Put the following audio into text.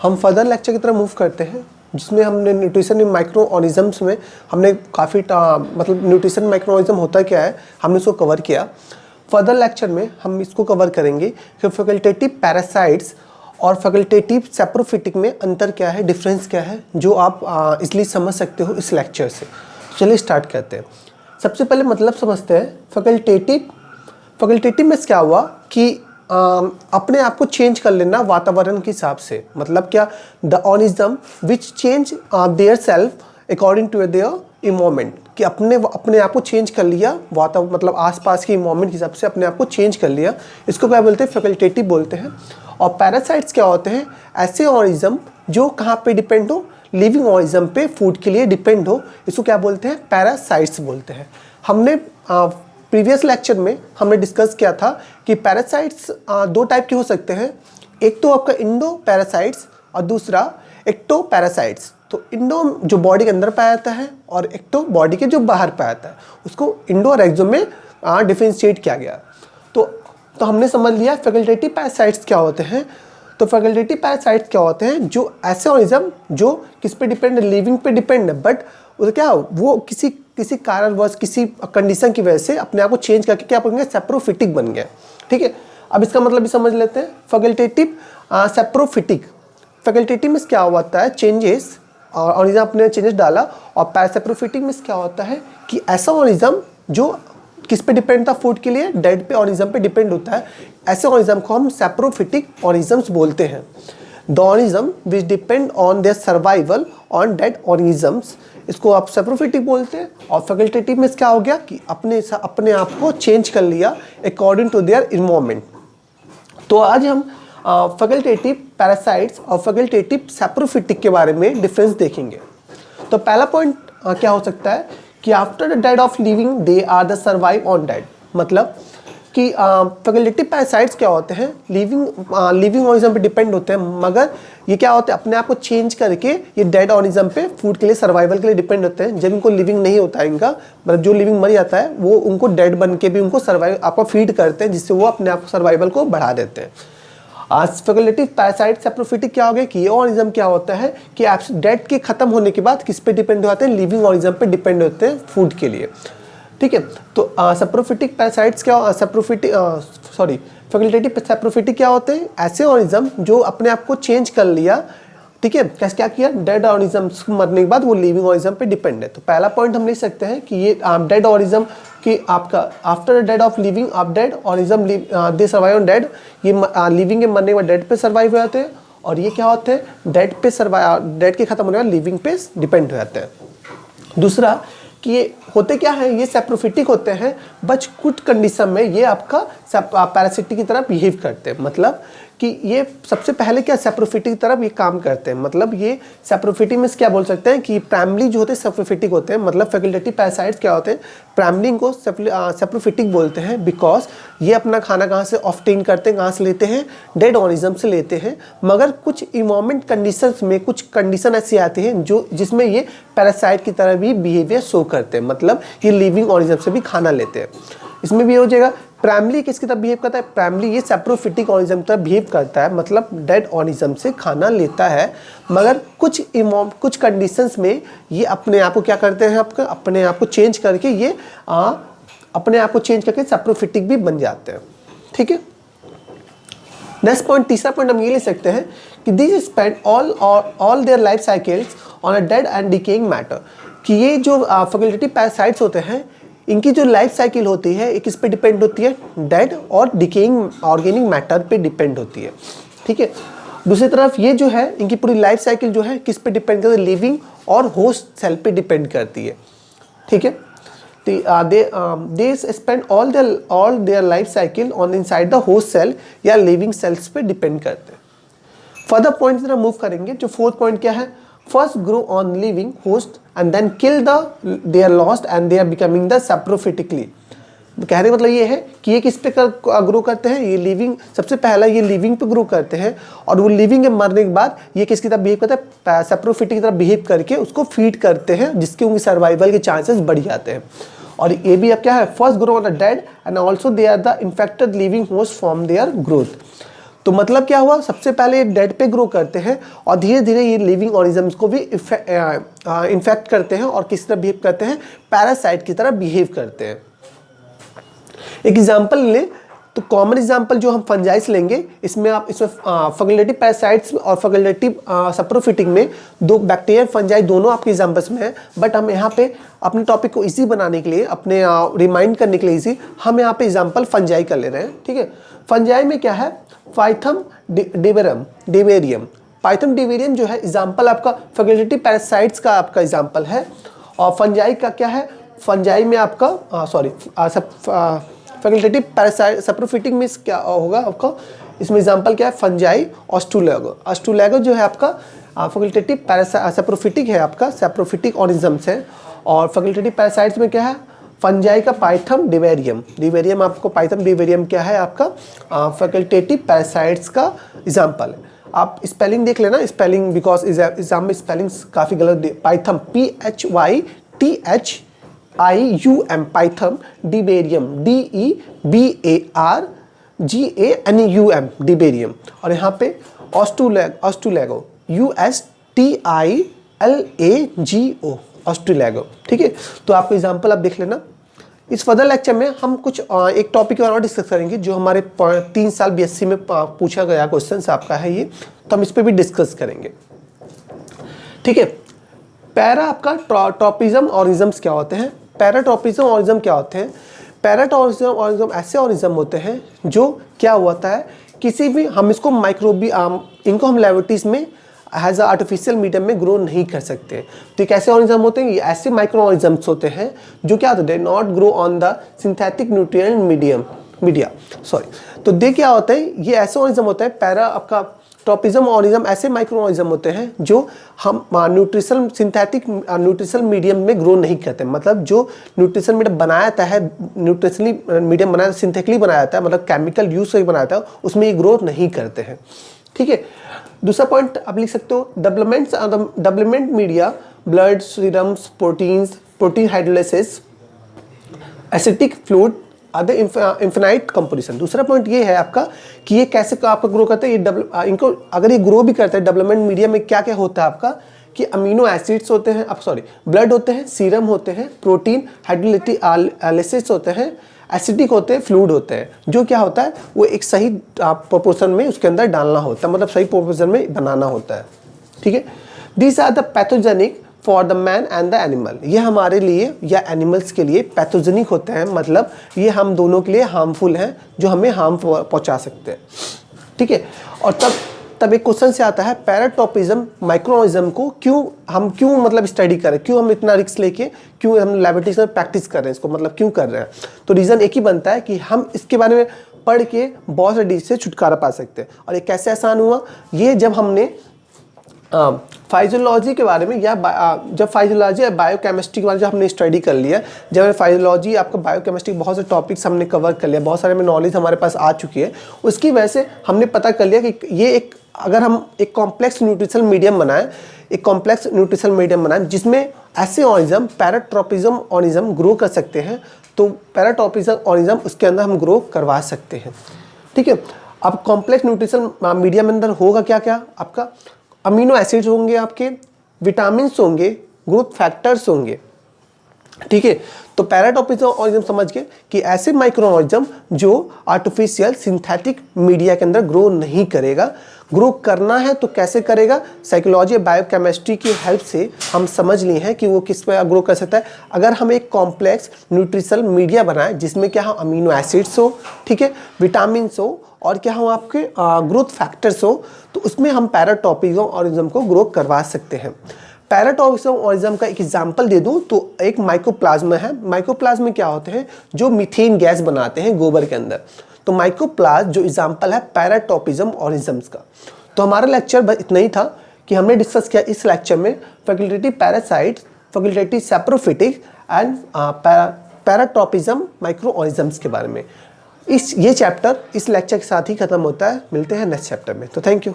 हम further lecture की तरफ मूव करते हैं, जिसमें हमने न्यूट्रिशन इन माइक्रो ऑर्गेनिजम्स में हमने काफ़ी मतलब न्यूट्रिशन माइक्रो ऑर्गेनिज्म होता क्या है हमने इसको कवर किया। फर्दर लेक्चर में हम इसको कवर करेंगे कि फैकल्टेटिव पैरासाइट्स और फैकल्टेटिव सैप्रोफिटिक में अंतर क्या है, डिफरेंस क्या है, जो आप इसलिए समझ सकते हो इस लेक्चर से। चलिए स्टार्ट करते हैं। सबसे पहले मतलब समझते हैं फैकल्टेटिव में क्या हुआ कि अपने आप को चेंज कर लेना वातावरण के हिसाब से। मतलब क्या, the organism which change their self according to their environment, कि अपने आप को चेंज कर लिया वातावरण, मतलब आसपास के इन्वायरमेंट के हिसाब से अपने आप को चेंज कर लिया, इसको क्या बोलते हैं, फैकल्टेटिव बोलते हैं। और पैरासाइट्स क्या होते हैं, ऐसे ऑर्गेनिज्म जो कहाँ पे डिपेंड हो, लिविंग ऑर्गेनिज्म पे फूड के लिए डिपेंड हो, इसको क्या बोलते हैं, पैरासाइट्स बोलते हैं। हमने प्रीवियस लेक्चर में हमने डिस्कस किया था कि पैरासाइट्स दो टाइप के हो सकते हैं, एक तो आपका इंडो पैरासाइट्स और दूसरा एक्टो पैरासाइट्स। तो इंडो जो बॉडी के अंदर पाया जाता है और एक्टो बॉडी के जो बाहर पाया जाता है, उसको इंडो और एक्सो में डिफरेंशिएट किया गया। तो हमने समझ लिया फैकल्टेटिव पैरासाइट्स क्या होते हैं। तो फैकल्टेटिव पैरासाइट्स क्या होते हैं, जो ऐसे ऑर्गेनिज्म जो किस पे डिपेंड है, लिविंग पे डिपेंड है, बट क्या वो किसी कारणवश किसी कंडीशन की वजह से अपने आप को चेंज करके क्या बन गया, सैप्रोफिटिक बन गया। ठीक है, अब इसका मतलब भी समझ लेते हैं। फैकल्टेटिव सैप्रोफिटिक, फैकल्टेटिव में क्या होता है, चेंजेस, और ऑर्गेनिज्म अपने चेंजेस डाला। और पैरासैप्रोफिटिक में क्या होता है कि ऐसा ऑर्गेनिज्म जो किस पे डिपेंड था, फूड के लिए डेड पे ऑर्गेनिज्म पे डिपेंड होता है, ऐसे ऑर्गेनिज्म को हम सैप्रोफिटिक ऑर्गेनिजम्स बोलते हैं। The organism which depend on their survival on dead organisms, इसको आप सैप्रोफिटिक बोलते हैं। और फैकल्टेटिव में क्या हो गया कि अपने आप को चेंज कर लिया अकॉर्डिंग टू देयर इन्वायरमेंट। तो आज हम फैकल्टेटिव पैरासाइट्स और फैकल्टेटिव सैप्रोफिटिक के बारे में डिफरेंस देखेंगे। तो पहला पॉइंट क्या हो सकता है कि after the death of living they are the survive on dead. मतलब कि फैकल्टेटिव पैरासाइट्स क्या होते हैं, लिविंग ऑर्गेनिज्म पे डिपेंड होते हैं, मगर ये क्या होते हैं, अपने आप को चेंज करके ये डेड ऑर्गेनिज्म पे फूड के लिए, सर्वाइवल के लिए डिपेंड होते हैं। जब इनको लिविंग नहीं होता है, इनका मतलब जो लिविंग मर जाता है, वो उनको डेड बन के भी उनको सर्वाइव आपको फीड करते हैं, जिससे वो अपने आप सर्वाइवल को बढ़ा देते हैं। आज फैकल्टेटिव पैरासाइट सैप्रोफिटिक क्या हो गया कि ये ऑर्गेनिज्म क्या होता है कि डेड के खत्म होने के बाद किस पे डिपेंड होते हैं, लिविंग ऑर्गेनिज्म पे डिपेंड होते हैं फूड के लिए। ठीक है, तो सैप्रोफिटिक पैरासाइट्स क्या, फैकल्टेटिव सैप्रोफिटिक क्या होते हैं, ऐसे ऑर्गेनिज्म जो अपने आप को चेंज कर लिया। ठीक है, कैसे क्या किया, डेड ऑर्गेनिज्म मरने के बाद वो लिविंग ऑर्गेनिज्म पे डिपेंड है। तो पहला पॉइंट हम ले सकते हैं कि ये डेड ऑर्गेनिज्म कि आपका after the death of living आप dead organism they survive on dead, ये लिविंग के मरने के बाद डेड पे सर्वाइव हो जाते हैं। और ये क्या होते हैं, डेड के खत्म होने के बाद लिविंग पे डिपेंड हो जाते हैं। दूसरा कि ये होते क्या है, ये सैप्रोफिटिक होते हैं, बट कुछ कंडीशन में ये आपका पैरासिटिक की तरह बिहेव करते हैं। मतलब कि ये सबसे पहले क्या सैप्रोफिटिक की तरफ ये काम करते हैं। मतलब ये सैप्रोफिटिक में क्या बोल सकते हैं कि प्राइमरी जो होते हैं सैप्रोफिटिक होते हैं। मतलब फैकल्टेटिव पैरासाइट्स क्या होते हैं, प्राइमरी को सैप्रोफिटिक बोलते हैं, बिकॉज ये अपना खाना कहाँ से ऑब्टेन करते हैं, कहाँ से लेते हैं, डेड ऑर्गेनिज्म से लेते हैं। मगर कुछ इन्वायरमेंट कंडीशंस में कुछ कंडीशन ऐसी आती हैं जो जिसमें ये पैरासाइट की तरह भी बिहेवियर शो करते हैं। मतलब ये लिविंग ऑर्गेनिज्म से भी खाना लेते हैं। इसमें भी हो जाएगा प्राइमरी किसकी तरह बिहेव करता है, प्राइमरी ये सैप्रोफिटिक ऑर्गेनिज्म तरह बिहेव करता है, मतलब डेड ऑर्गेनिज्म से खाना लेता है। मगर कुछ कंडीशंस में ये अपने आप को क्या करते हैं, अपने आप को चेंज करके ये अपने आप को चेंज करके सैप्रोफिटिक भी बन जाते हैं। ठीक है, नेक्स्ट पॉइंट, तीसरा पॉइंट हम ये ले सकते हैं कि this spend all their life cycles on a dead and decaying matter, कि ये जो फैकल्टेटिव पैरासाइट्स होते हैं, इनकी जो लाइफ साइकिल होती है एक किस पे डिपेंड होती है, डेड और डिकेइंग ऑर्गेनिक मैटर पे डिपेंड होती है। ठीक है, दूसरी तरफ ये जो है इनकी पूरी लाइफ साइकिल जो है किस पे डिपेंड करती है, लिविंग और होस्ट सेल पे डिपेंड करती है। ठीक है, they spend all their life cycle on inside the host cell या लिविंग सेल्स पे डिपेंड करते हैं। फर्दर पॉइंट की तरफ मूव करेंगे। जो फोर्थ पॉइंट क्या है, first grow on living host and then kill they are lost and they are becoming the saprophytically. कहने का मतलब ये है कि ये किस पे ग्रो करते हैं, ये लिविंग, सबसे पहला ये लिविंग पे ग्रो करते हैं और वो लिविंग के मरने के बाद ये किसकी तरह बिहेव करते हैं, सैप्रोफिटिक की तरह बिहेव करके उसको फीड करते हैं, जिसके उनकी सर्वाइवल के चांसेस बढ़ जाते हैं। और ये भी अब क्या है, first grow on the dead and also they are the infected living host from their growth. तो मतलब क्या हुआ, सबसे पहले ये डेड पे ग्रो करते हैं और धीरे धीरे ये लिविंग ऑर्गेनिजम्स को भी इन्फेक्ट करते हैं और किस तरह बिहेव करते हैं, पैरासाइट की तरह बिहेव करते हैं। एक एग्जांपल लें तो कॉमन एग्जांपल जो हम फंजाइस लेंगे, इसमें फैकल्टेटिव पैरासाइट्स और फैकल्टेटिव सैप्रोफिटिक में दो बैक्टीरिया फंजाई दोनों आपके एग्जांपल्स में है। बट हम यहाँ पे अपने टॉपिक को इजी बनाने के लिए, अपने रिमाइंड करने के लिए इजी, हम यहाँ पे एग्जांपल फंजाई का ले रहे हैं। ठीक है, फंजाई में क्या है, पाइथम डिवेरियम। पाइथम डिवेरियम जो है एग्जांपल आपका फैकल्टेटिव पैरासाइट्स का आपका एग्जांपल है। और फंजाई का क्या है, फंजाई में आपका फैकल्टेटिव पैरासाइट सैप्रोफिटिक में क्या होगा आपका, इसमें एग्जांपल क्या है, फंजाई ऑस्ट्रोलैगो। ऑस्ट्रोलैगो जो है आपका फैकल्टेटिव सैप्रोफिटिक है, आपका सैप्रोफिटिक ऑर्गेनिजम्स है। और फैकल्टेटिव पैरासाइट्स में क्या है, फंजाई का पाइथम डिवेरियम। डिवेरियम आपको पाइथम डिवेरियम क्या है आपका फैकल्टेटिव पैरासाइट्स का एग्जांपल है। आप स्पेलिंग देख लेना, स्पेलिंग बिकॉज एग्जाम में स्पेलिंग काफ़ी गलत। पाइथम PHYTHIUM पाइथम डिवेरियम DEBARGANUM डिवेरियम। और यहाँ पे ऑस्ट्रोलैगो USTILAGO ऑस्ट्रोलैगो। ठीक है, तो आपको एग्जांपल आप देख लेना। इस फर्दर लेक्चर में हम कुछ एक टॉपिक और डिस्कस करेंगे जो हमारे 3 साल BSc में पूछा गया क्वेश्चन आपका है ये, तो हम इस पर भी डिस्कस करेंगे। ठीक है, पैरा आपका ट्रॉपिज्म ऑर्गेनिजम्स क्या होते हैं, पैराट्रॉपिज्म ऑर्गेनिज्म क्या होते हैं। पैराट्रॉपिज्म ऐसे ऑर्गेनिज्म होते हैं जो क्या होता है, किसी भी हम इसको इनको हम लैबोरेटरीज में एज आर्टिफिशियल मीडियम में ग्रो नहीं कर सकते। तो ये कैसे ऑर्गेनिज्म होते हैं, ये ऐसे माइक्रो ऑर्गेनिजम्स होते हैं जो क्या होते हैं, not grow on the synthetic nutrient media. तो दे क्या होता है, ये ऐसे ऑर्गेनिज्म होता है, पैरा आपका ट्रॉपिज्म ऑर्गेनिज्म ऐसे माइक्रो ऑर्गेनिज्म होते हैं जो हम सिंथेटिक न्यूट्रिशनल मीडियम में ग्रो नहीं करते। मतलब जो न्यूट्रिशन मीडियम बनाया जाता है, न्यूट्रिशनली मीडियम बनाया सिंथेटिकली बनाया जाता है, मतलब केमिकल यूज से बनाया जाता है, उसमें ये ग्रोथ नहीं करते हैं। ठीक है, दूसरा पॉइंट आप लिख सकते हो, development media, blood, serums, protein hydrolysis, acetic fluid, other infinite composition. दूसरा पॉइंट ये है आपका कि ये कैसे आपका ग्रो करते हैं, इनको अगर ये ग्रो भी करते हैं डेवलपमेंट मीडिया में, क्या क्या होता है आपका कि अमीनो एसिड्स होते हैं, ब्लड होते हैं, सीरम होते हैं, प्रोटीन हाइड्रोलाइसिस होते हैं, एसिडिक होते हैं, फ्लूइड होते हैं। जो क्या होता है वो एक सही प्रोपोर्शन में उसके अंदर डालना होता है, मतलब सही प्रोपोर्शन में बनाना होता है। ठीक है, these are the pathogenic for the man and the animal. ये हमारे लिए या एनिमल्स के लिए पैथोजेनिक होते हैं, मतलब ये हम दोनों के लिए हार्मफुल हैं, जो हमें हार्म पहुंचा सकते हैं। ठीक है, और तब एक क्वेश्चन से आता है, पैराट्रॉपिज्म माइक्रोऑर्गेनिज्म को क्यों मतलब स्टडी करें, क्यों हम इतना रिस्क लेके, क्यों हम लैबोरेटरीज में प्रैक्टिस कर रहे हैं इसको, मतलब क्यों कर रहे हैं। तो रीज़न एक ही बनता है कि हम इसके बारे में पढ़ के बहुत सारी डिजीज से छुटकारा पा सकते हैं। और ये कैसे आसान हुआ, ये जब हमने फाइजियोलॉजी के बारे में या जब फाइजियोलॉजी या बायोकेमिस्ट्री के बारे में जब हमने स्टडी कर लिया, जब फाइजियोलॉजी आपका बायोकेमिस्ट्री बहुत से टॉपिक्स हमने कवर कर लिया, बहुत सारे में नॉलेज हमारे पास आ चुकी है, उसकी वजह से हमने पता कर लिया कि ये अगर हम एक कॉम्प्लेक्स न्यूट्रिशनल मीडियम बनाएं, जिसमें ऐसे ऑर्गेनिज्म पैराट्रॉपिज्म ऑर्गेनिज्म ग्रो कर सकते हैं, तो पैराट्रॉपिज्म ऑर्गेनिज्म उसके अंदर हम ग्रो करवा सकते हैं। ठीक है, अब कॉम्प्लेक्स न्यूट्रिशनल मीडियम अंदर होगा क्या क्या, आपका अमीनो एसिड्स होंगे, आपके विटामिन होंगे, ग्रोथ फैक्टर्स होंगे। ठीक है, तो पैराट्रॉपिज्म ऑर्गेनिज्म समझ गए कि ऐसे माइक्रो ऑर्गेनिज्म जो आर्टिफिशियल सिंथेटिक मीडिया के अंदर ग्रो नहीं करेगा। ग्रो करना है तो कैसे करेगा, साइकोलॉजी बायोकेमिस्ट्री की हेल्प से हम समझ लिए हैं कि वो किस पर ग्रो कर सकता है। अगर हम एक कॉम्प्लेक्स न्यूट्रिशनल मीडिया बनाएं जिसमें क्या हो, अमीनो एसिड्स हो, ठीक है, विटामिन हो, और क्या हो आपके ग्रोथ फैक्टर्स हो, तो उसमें हम पैराट्रॉपिज्म ऑर्गेनिज्म को ग्रो करवा सकते हैं। पैराट्रॉपिज्म ऑर्गेनिज्म का एक एग्जांपल दे दूं तो एक माइकोप्लाज्मा है। माइकोप्लाज्मा क्या होते हैं, जो मीथेन गैस बनाते हैं गोबर के अंदर। तो माइकोप्लाज्म जो एग्जांपल है पैराट्रॉपिज्म ऑर्गेनिजम्स का। तो हमारा लेक्चर बस इतना ही था कि हमने डिस्कस किया इस लेक्चर में facultative parasites, facultative saprophytic and paratropism micro organisms के बारे में। ये चैप्टर इस लेक्चर के साथ ही खत्म होता है। मिलते हैं नेक्स्ट चैप्टर में। तो थैंक यू।